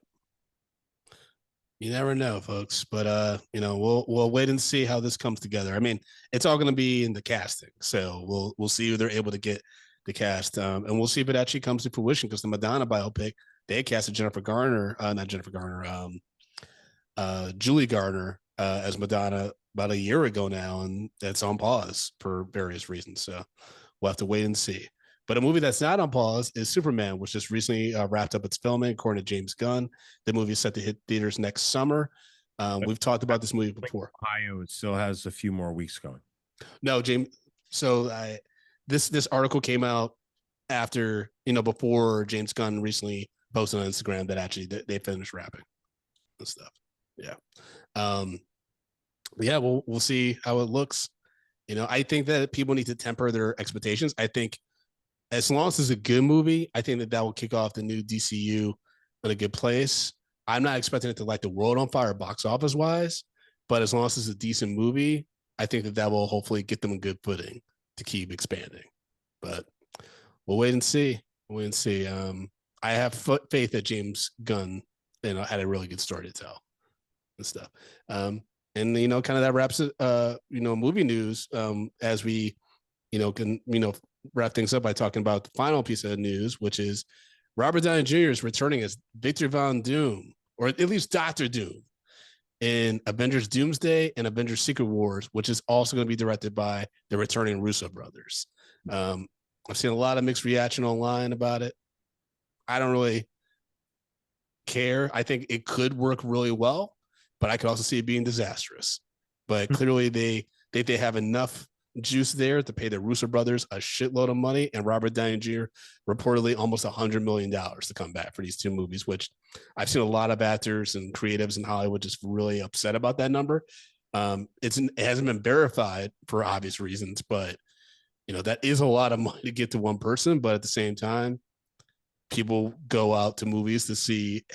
You never know, folks. But we'll wait and see how this comes together. I mean, it's all going to be in the casting, so we'll see if they're able to get the cast, and we'll see if it actually comes to fruition. Because the Madonna biopic, they casted Jennifer Garner, not Jennifer Garner, Julie Garner as Madonna about a year ago now, and it's on pause for various reasons. So we'll have to wait and see. But a movie that's not on pause is Superman, which just recently wrapped up its filming, according to James Gunn. The movie is set to hit theaters next summer. We've talked about this movie before. Ohio, it still has a few more weeks going. No, James. So this article came out after, before James Gunn recently posted on Instagram that actually they finished wrapping and stuff. Yeah. Yeah, we'll see how it looks. I think that people need to temper their expectations. I think as long as it's a good movie, I think that will kick off the new DCU in a good place. I'm not expecting it to light the world on fire box office wise, but as long as it's a decent movie, I think that will hopefully get them a good footing to keep expanding. But we'll wait and see. I have faith that James Gunn, had a really good story to tell and stuff. And kind of that wraps it. Movie news. As we, can wrap things up by talking about the final piece of news, which is Robert Downey Jr. is returning as Victor Von Doom, or at least Doctor Doom, in Avengers Doomsday and Avengers Secret Wars, which is also going to be directed by the returning Russo brothers. I've seen a lot of mixed reaction online about it. I don't really care. I think it could work really well, but I could also see it being disastrous. But clearly they have enough juice there to pay the Russo brothers a shitload of money, and Robert Downey Jr. reportedly almost $100 million to come back for these two movies, which I've seen a lot of actors and creatives in Hollywood just really upset about that number. It hasn't been verified for obvious reasons, but that is a lot of money to get to one person. But at the same time, people go out to movies to see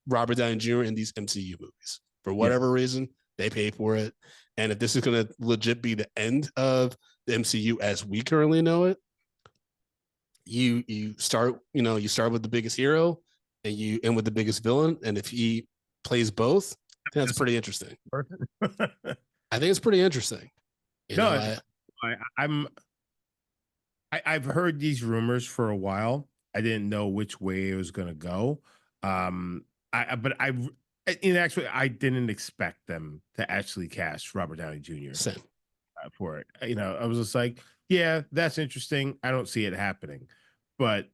Robert Downey Jr. in these MCU movies for whatever reason. They pay for it. And if this is going to legit be the end of the MCU as we currently know it, you start with the biggest hero and you end with the biggest villain. And if he plays both, that's pretty interesting. I think it's pretty interesting. I've heard these rumors for a while. I didn't know which way it was going to go. Actually, I didn't expect them to actually cast Robert Downey Jr. For it. I was just like, yeah, that's interesting. I don't see it happening, but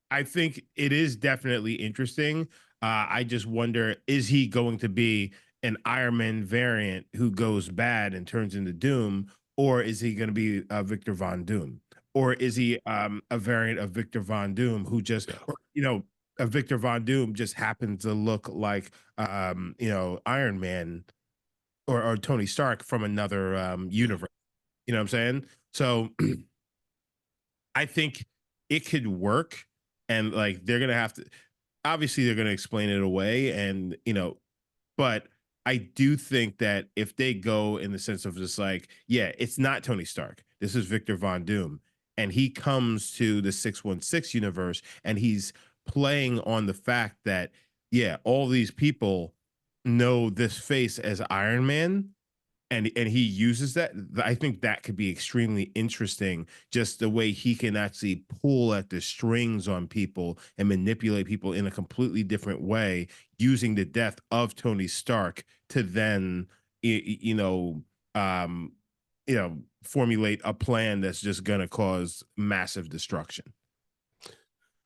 I think it is definitely interesting. I just wonder, is he going to be an Iron Man variant who goes bad and turns into Doom, or is he going to be Victor Von Doom, or is he a variant of Victor Von Doom who just, a Victor Von Doom just happens to look like, Iron Man or Tony Stark from another universe. You know what I'm saying? So I think it could work, and like they're gonna have to. Obviously, they're gonna explain it away, and but I do think that if they go in the sense of just like, yeah, it's not Tony Stark. This is Victor Von Doom, and he comes to the 616 universe, and he's playing on the fact that, yeah, all these people know this face as Iron Man, and he uses that. I think that could be extremely interesting, just the way he can actually pull at the strings on people and manipulate people in a completely different way, using the death of Tony Stark to then formulate a plan that's just gonna cause massive destruction.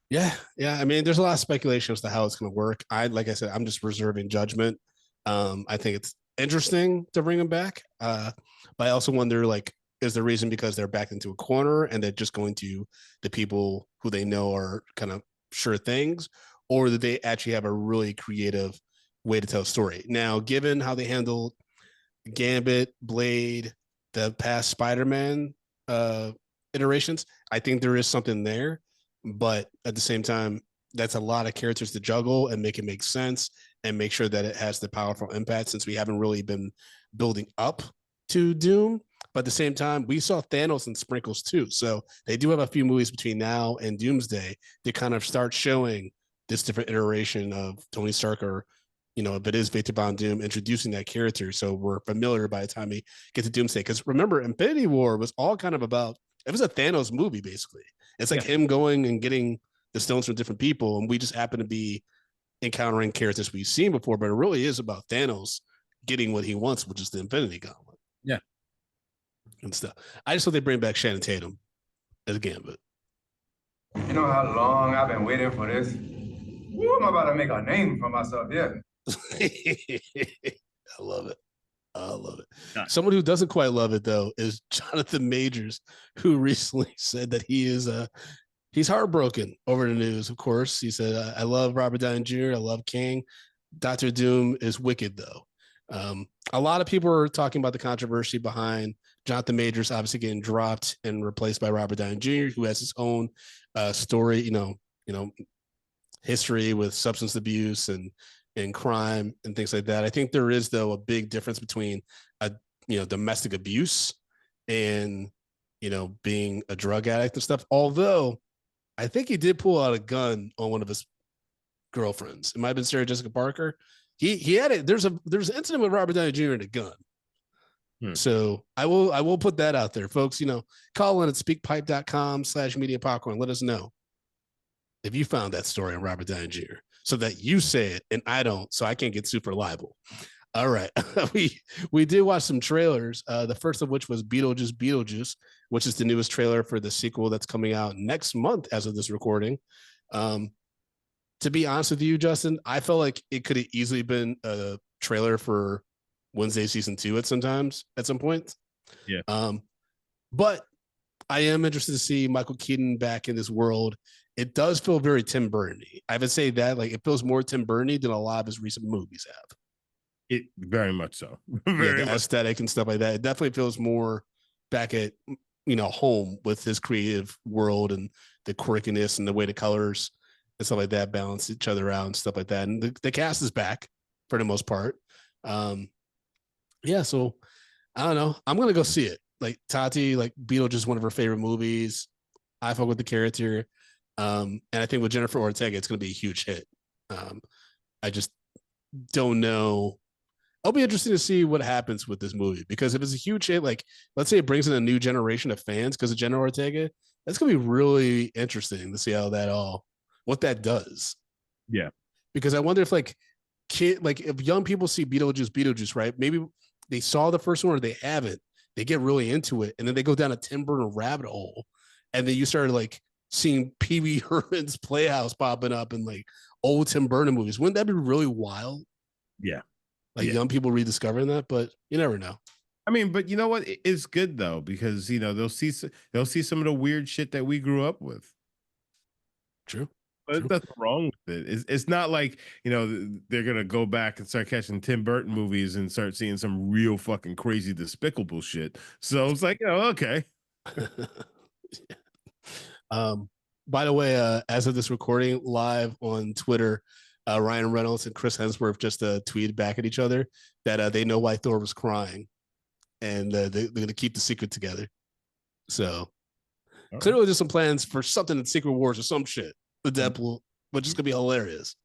Yeah. I mean, there's a lot of speculation as to how it's going to work. Like I said, I'm just reserving judgment. I think it's interesting to bring them back, but I also wonder, like, is the reason because they're backed into a corner and they're just going to the people who they know are kind of sure things, or that they actually have a really creative way to tell a story? Now, given how they handled Gambit, Blade, the past Spider-Man iterations, I think there is something there. But at the same time, that's a lot of characters to juggle and make it make sense and make sure that it has the powerful impact, since we haven't really been building up to Doom. But at the same time, we saw Thanos in sprinkles too. So they do have a few movies between now and Doomsday to kind of start showing this different iteration of Tony Stark, or if it is Victor Von Doom introducing that character, so we're familiar by the time we get to Doomsday. Because remember, Infinity War was all kind of about, it was a Thanos movie, basically. It's like him going and getting the stones from different people, and we just happen to be encountering characters we've seen before, but it really is about Thanos getting what he wants, which is the Infinity Gauntlet. Yeah. And stuff. I just hope they bring back Shannon Tatum as a Gambit. You know how long I've been waiting for this? Woo, I'm about to make a name for myself, yeah. I love it. I love it. Nice. Someone who doesn't quite love it, though, is Jonathan Majors, who recently said that he's heartbroken over the news, of course. He said, I love Robert Downey Jr., I love King. Dr. Doom is wicked, though. A lot of people are talking about the controversy behind Jonathan Majors obviously getting dropped and replaced by Robert Downey Jr., who has his own story, history with substance abuse and crime and things like that. I think there is, though, a big difference between domestic abuse and being a drug addict and stuff. Although I think he did pull out a gun on one of his girlfriends. It might have been Sarah Jessica Parker. He had it. There's an incident with Robert Downey Jr. and a gun. So I will put that out there, folks. Call in at speakpipe.com/media popcorn. Let us know if you found that story on Robert Downey Jr. so that you say it and I don't, so I can't get super liable. All right. we did watch some trailers. The first of which was Beetlejuice, which is the newest trailer for the sequel that's coming out next month as of this recording. To be honest with you, Justin, I felt like it could have easily been a trailer for Wednesday season 2 at some point. Yeah. But I am interested to see Michael Keaton back in this world. It does feel very Tim Burton-y. I would say that it feels more Tim Burton-y than a lot of his recent movies have. It very much so. The aesthetic and stuff like that. It definitely feels more back at home with his creative world and the quirkiness and the way the colors and stuff like that balance each other out and stuff like that. And the cast is back for the most part. So I don't know. I'm gonna go see it. Like Tati, Beetlejuice, one of her favorite movies. I fuck with the character. And I think with Jennifer Ortega, it's gonna be a huge hit. I just don't know. I'll be interested to see what happens with this movie, because if it's a huge hit, let's say it brings in a new generation of fans because of Jenna Ortega, that's gonna be really interesting to see what that does. Yeah. Because I wonder if if young people see Beetlejuice, right? Maybe they saw the first one or they haven't. They get really into it, and then they go down a Tim Burton rabbit hole, and then you started seeing Pee Wee Herman's Playhouse popping up in old Tim Burton movies. Wouldn't that be really wild? Yeah. Young people rediscovering that, but you never know. I mean, but you know what? It's good though, because they'll see some of the weird shit that we grew up with. True. But there's nothing wrong with it. It's not like, they're going to go back and start catching Tim Burton movies and start seeing some real fucking crazy, despicable shit. So it's okay. By the way, as of this recording, live on Twitter, Ryan Reynolds and Chris Hemsworth just tweeted back at each other that they know why Thor was crying, and they're going to keep the secret together. So clearly there's some plans for something in Secret Wars or some shit with Deadpool, which is going to be hilarious.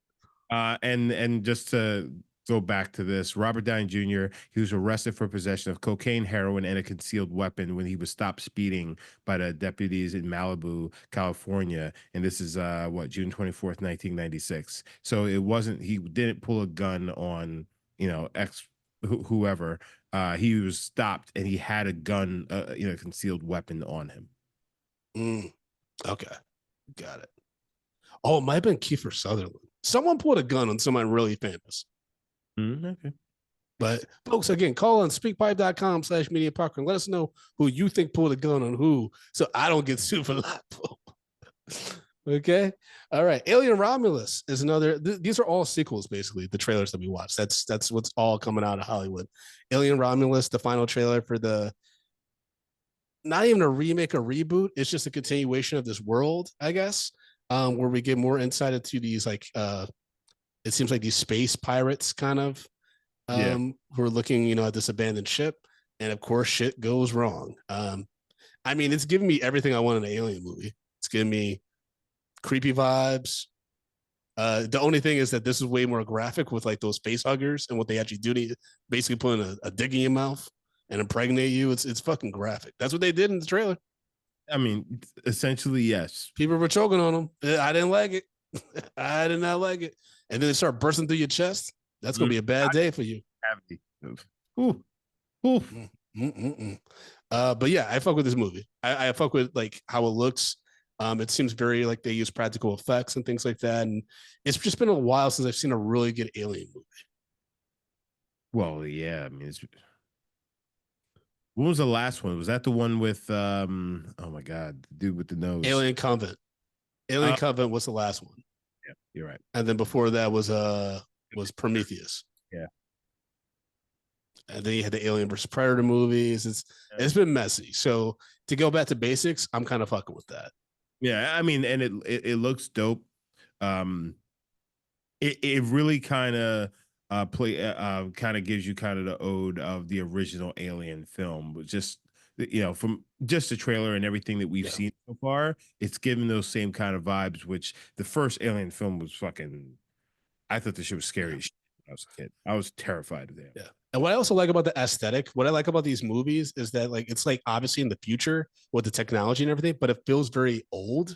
And just to go back to this, Robert Downey Jr., he was arrested for possession of cocaine, heroin, and a concealed weapon when he was stopped speeding by the deputies in Malibu, California. And this is June 24th, 1996. So he didn't pull a gun on, whoever. He was stopped and he had a gun, a concealed weapon on him. Okay. Got it. Oh, it might have been Kiefer Sutherland. Someone pulled a gun on someone really famous. Okay. But folks, again, call on speakpipe.com/media popcorn. Let us know who you think pulled a gun on who, so I don't get super liable. Okay. All right. Alien Romulus is another. These are all sequels, basically. The trailers that we watched. That's what's all coming out of Hollywood. Alien Romulus, the final trailer for not even a remake or reboot. It's just a continuation of this world, I guess. Where we get more insight into these it seems like these space pirates kind of who are looking, at this abandoned ship, and of course shit goes wrong. I mean, it's giving me everything I want in an alien movie. It's giving me creepy vibes, The only thing is that this is way more graphic with like those face huggers and what they actually do to basically put a dick in your mouth and impregnate you. It's fucking graphic. That's what they did in the trailer. I mean, essentially, yes. People were choking on them. I didn't like it. I did not like it. And then they start bursting through your chest. That's gonna be a bad day for you. Ooh. Ooh. But yeah, I fuck with this movie. I fuck with like how it looks. It seems very like they use practical effects and things like that. And it's just been a while since I've seen a really good alien movie. Well, yeah. I mean, when was the last one? Was that the one with oh my god, the dude with the nose? Alien Covenant. Alien Covenant was the last one. Yeah, you're right. And then before that was Prometheus. Yeah. And then you had the Alien versus Predator movies. It's been messy. So to go back to basics, I'm kind of fucking with that. Yeah, I mean, and it looks dope. It really kind of kind of gives you kind of the ode of the original Alien film, but just from just the trailer and everything that we've seen so far, it's giving those same kind of vibes. Which the first Alien film was fucking. I thought the shit was scary as shit when I was a kid. I was terrified of that. Yeah. And what I also like about the aesthetic, what I like about these movies is that like it's like obviously in the future with the technology and everything, but it feels very old.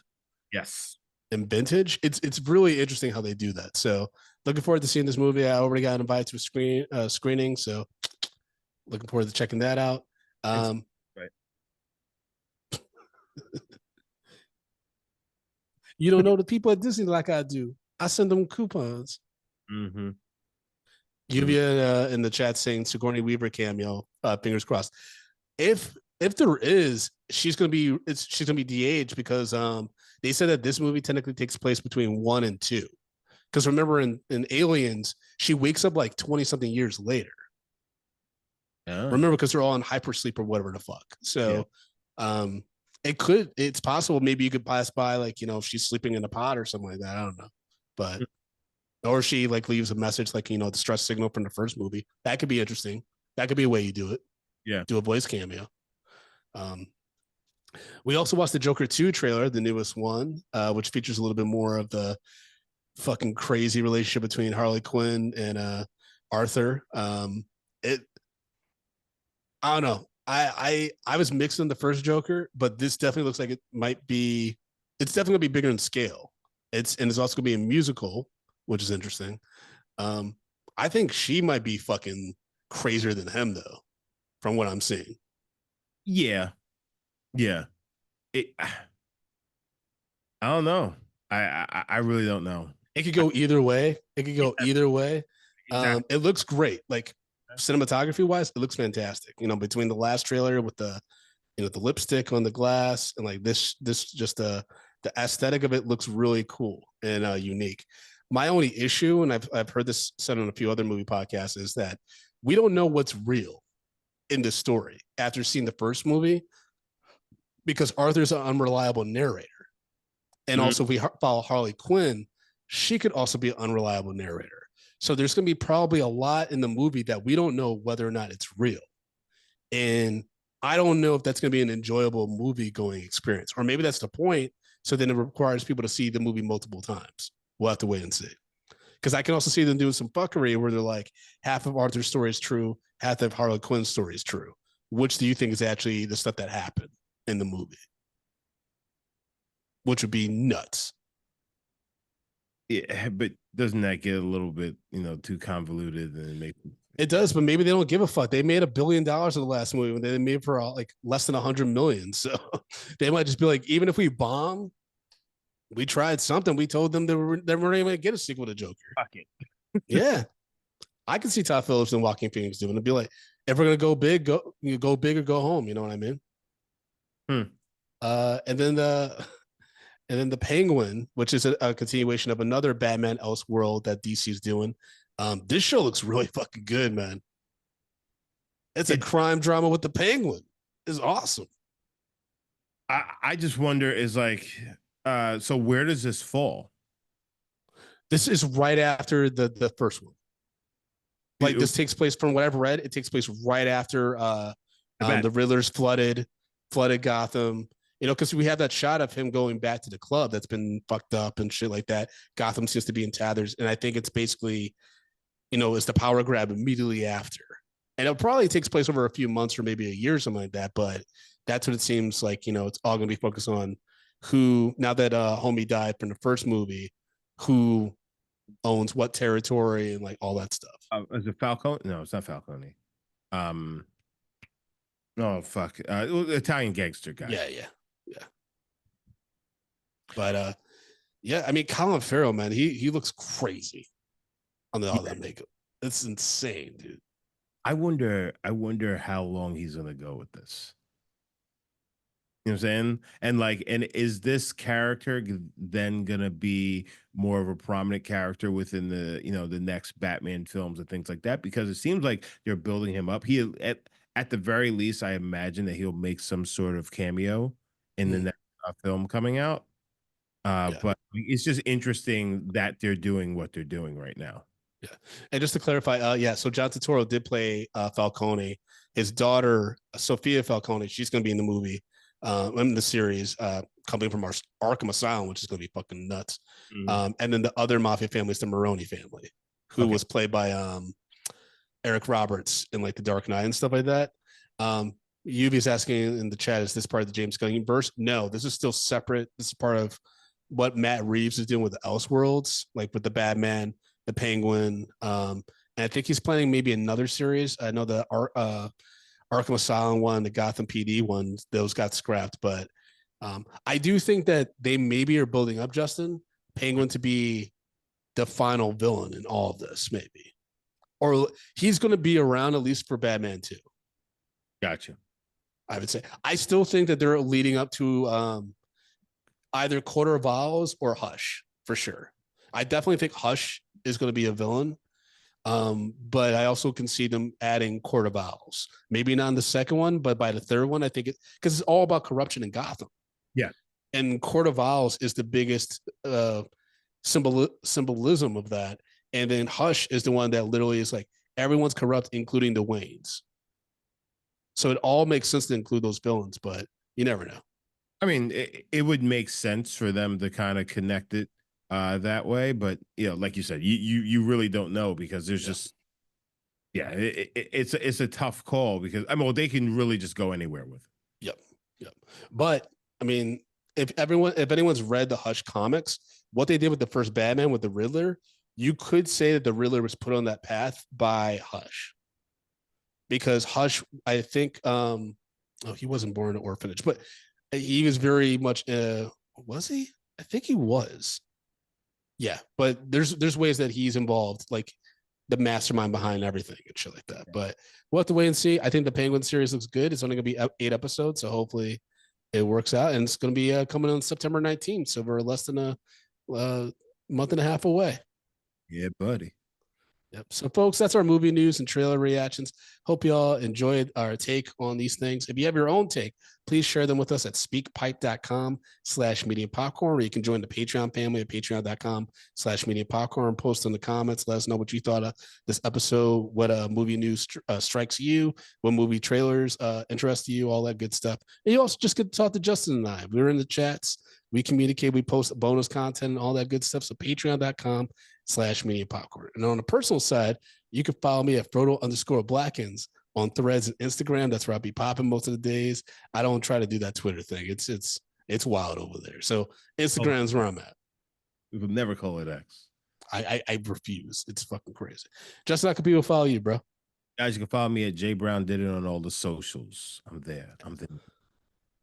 Yes. And vintage. It's really interesting how they do that. So looking forward to seeing this movie. I already got invited to a screening, so looking forward to checking that out. Right. You don't know the people at Disney like I do. I send them coupons. Mm-hmm. Lluvia in the chat saying Sigourney Weaver cameo. Fingers crossed. If there is, she's gonna be de-aged because they said that this movie technically takes place between 1 and 2. Because remember in Aliens, she wakes up like 20 something years later. Remember, because they're all in hypersleep or whatever the fuck. So it's possible maybe you could pass by like, if she's sleeping in a pod or something like that. I don't know. But or she like leaves a message like, distress signal from the first movie. That could be interesting. That could be a way you do it. Yeah. Do a voice cameo. We also watched the Joker 2 trailer, the newest one, which features a little bit more of the fucking crazy relationship between Harley Quinn and Arthur. I don't know. I was mixed on the first Joker, but this definitely looks like it's definitely gonna be bigger in scale. It's also gonna be a musical, which is interesting. I think she might be fucking crazier than him though, from what I'm seeing. Yeah. I don't know. I really don't know. It could go either way. Exactly. It looks great. Like cinematography wise, it looks fantastic. Between the last trailer with the the lipstick on the glass and like this just the aesthetic of it looks really cool and unique. My only issue, and I've heard this said on a few other movie podcasts, is that we don't know what's real in this story after seeing the first movie, because Arthur's an unreliable narrator. And also if we follow Harley Quinn, she could also be an unreliable narrator. So there's going to be probably a lot in the movie that we don't know whether or not it's real. And I don't know if that's going to be an enjoyable movie going experience, or maybe that's the point. So then it requires people to see the movie multiple times. We'll have to wait and see. Because I can also see them doing some fuckery where they're like, half of Arthur's story is true, half of Harley Quinn's story is true. Which do you think is actually the stuff that happened in the movie? Which would be nuts. Yeah, but doesn't that get a little bit, too convoluted and make it does, but maybe they don't give a fuck. They made $1 billion in the last movie when they made for like less than 100 million. So they might just be like, even if we bomb, we tried something. We told them they weren't even going to get a sequel to Joker. Fuck it. Yeah. I can see Todd Phillips and Joaquin Phoenix doing it. Be like, if we're going to go big, go big or go home. You know what I mean? And then the Penguin, which is a continuation of another Batman Elseworld that DC's doing. This show looks really fucking good, man. It's a crime drama with the Penguin. It's awesome. I just wonder is like, so where does this fall? This is right after the first one. Like this takes place, from what I've read, it takes place right after the Riddler's flooded Gotham. because we have that shot of him going back to the club that's been fucked up and shit like that. Gotham seems to be in tatters, and I think it's basically, it's the power grab immediately after, and it probably takes place over a few months or maybe a year or something like that. But that's what it seems like. It's all going to be focused on who, now that homie died from the first movie, who owns what territory and like all that stuff. Is it Falcone? No, it's not Falcone. Oh fuck, Italian gangster guy. Yeah. But yeah, I mean, Colin Farrell, man, he looks crazy on all that makeup. It's insane, dude. I wonder how long he's gonna go with this. You know what I'm saying? And is this character then gonna be more of a prominent character within the the next Batman films and things like that? Because it seems like they're building him up. He at the very least, I imagine that he'll make some sort of cameo in the next film coming out. But it's just interesting that they're doing what they're doing right now. Yeah, and just to clarify, so John Turturro did play Falcone. His daughter, Sophia Falcone, she's going to be in the movie, in the series, coming from Arkham Asylum, which is going to be fucking nuts. And then the other mafia family is the Maroni family, who was played by Eric Roberts in like The Dark Knight and stuff like that. Yuvi's asking in the chat, is this part of the James Gunn verse? No, this is still separate. This is part of what Matt Reeves is doing with the Elseworlds, like with the Batman, the Penguin. And I think he's planning maybe another series. I know the Arkham Asylum one, the Gotham PD one, those got scrapped. But I do think that they maybe are building up Justin Penguin to be the final villain in all of this, maybe. Or he's going to be around at least for Batman 2. Gotcha. I would say. I still think that they're leading up to either Quarter Vowels or Hush, for sure. I definitely think Hush is going to be a villain. But I also can see them adding Quarter Vowels. Maybe not in the second one, but by the third one, I think because it's all about corruption in Gotham. Yeah. And Quarter Vowels is the biggest symbolism of that. And then Hush is the one that literally is like, everyone's corrupt, including the Waynes. So it all makes sense to include those villains, but you never know. I mean, it would make sense for them to kind of connect it that way, but like you said, you really don't know, because there's just it's a tough call, because they can really just go anywhere with it. Yep. But I mean, if anyone's read the Hush comics, what they did with the first Batman with the Riddler, you could say that the Riddler was put on that path by Hush. Because Hush, I think, he wasn't born in an orphanage, but he was very much, was he? I think he was. Yeah, but there's ways that he's involved, like the mastermind behind everything and shit like that. But we'll have to wait and see. I think the Penguin series looks good. It's only going to be 8 episodes, so hopefully it works out. And it's going to be coming on September 19th, so we're less than a month and a half away. Yeah, buddy. Yep. So, folks, that's our movie news and trailer reactions. Hope you all enjoyed our take on these things. If you have your own take, please share them with us at speakpipe.com/mediapopcorn, or you can join the Patreon family at patreon.com/mediapopcorn. Post in the comments. Let us know what you thought of this episode, what movie news strikes you, what movie trailers interest you, all that good stuff. And you also just get to talk to Justin and I. We're in the chats. We communicate. We post bonus content and all that good stuff. So patreon.com/mediapopcorn. And on the personal side, you can follow me at Frodo_Blackens on Threads and Instagram. That's where I'll be popping most of the days. I don't try to do that Twitter thing. It's wild over there. So Instagram's where I'm at. We would never call it X. I refuse. It's fucking crazy. Justin, how can people follow you, bro? Guys, you can follow me at J Brown Did It on all the socials. I'm there.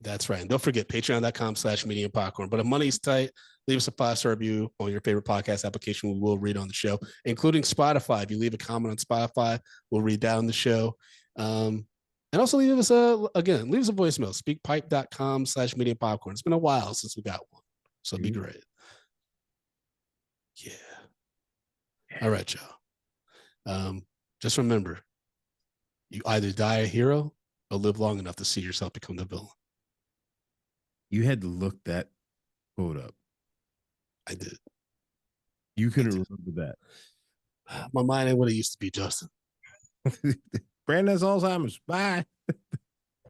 That's right. And don't forget patreon.com/mediapopcorn. But if money's tight, leave us a 5-star review on your favorite podcast application. We will read on the show, including Spotify. If you leave a comment on Spotify, we'll read that on the show. And also leave us leave us a voicemail, speakpipe.com/mediapopcorn. It's been a while since we got one. So it'd be great. Yeah. All right, y'all. Just remember, you either die a hero or live long enough to see yourself become the villain. You had to look that quote up. I did. You couldn't remember that. My mind ain't what it used to be, Justin. Brandon has Alzheimer's. Bye.